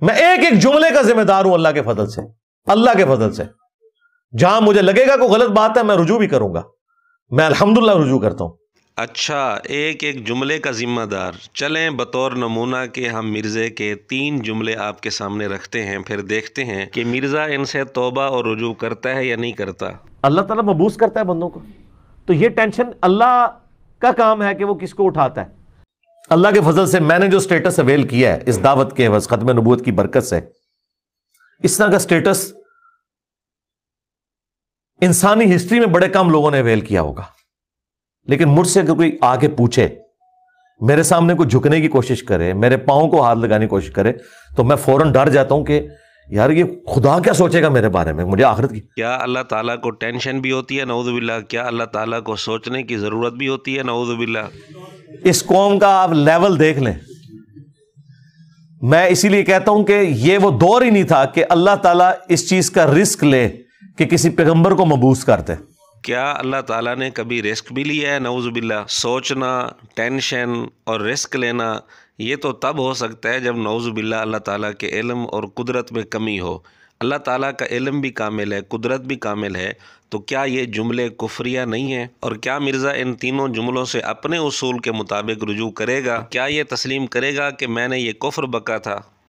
میں ایک ایک جملے کا ذمہ دار ہوں اللہ کے فضل سے، اللہ کے فضل سے۔ جہاں مجھے لگے گا کوئی غلط بات ہے میں رجوع بھی کروں گا، میں الحمدللہ رجوع کرتا ہوں۔ اچھا، ایک ایک جملے کا ذمہ دار۔ چلیں بطور نمونہ کہ ہم مرزے کے 3 جملے آپ کے سامنے رکھتے ہیں، پھر دیکھتے ہیں کہ مرزا ان سے توبہ اور رجوع کرتا ہے یا نہیں کرتا۔ اللہ تعالیٰ مبوس کرتا ہے بندوں کو، تو یہ ٹینشن اللہ کا کام ہے کہ وہ کس کو اٹھاتا ہے۔ اللہ کے فضل سے میں نے جو سٹیٹس اویل کیا ہے اس دعوت کے عوض ختم نبوت کی برکت سے، اس طرح کا سٹیٹس انسانی ہسٹری میں بڑے کم لوگوں نے اویل کیا ہوگا، لیکن مجھ سے اگر کوئی آ کے پوچھے، میرے سامنے کوئی جھکنے کی کوشش کرے، میرے پاؤں کو ہاتھ لگانے کی کوشش کرے، تو میں فوراً ڈر جاتا ہوں کہ یار یہ خدا کیا سوچے گا میرے بارے میں، مجھے آخرت کی۔ کیا اللہ تعالیٰ کو ٹینشن بھی ہوتی ہے نعوذ باللہ؟ کیا اللہ تعالیٰ کو سوچنے کی ضرورت بھی ہوتی ہے نعوذ باللہ؟ اس قوم کا آپ لیول دیکھ لیں۔ میں اسی لیے کہتا ہوں کہ یہ وہ دور ہی نہیں تھا کہ اللہ تعالیٰ اس چیز کا رسک لے کہ کسی پیغمبر کو مبوس کرتے۔ کیا اللہ تعالیٰ نے کبھی رسک بھی لیا ہے نعوذ باللہ؟ سوچنا، ٹینشن اور رسک لینا یہ تو تب ہو سکتا ہے جب نعوذ باللہ اللہ تعالیٰ کے علم اور قدرت میں کمی ہو۔ اللہ تعالیٰ کا علم بھی کامل ہے، قدرت بھی کامل ہے، تو کیا یہ جملے کفریہ نہیں ہیں؟ اور کیا مرزا ان تینوں جملوں سے اپنے اصول کے مطابق رجوع کرے گا؟ کیا یہ تسلیم کرے گا کہ میں نے یہ کفر بکا تھا؟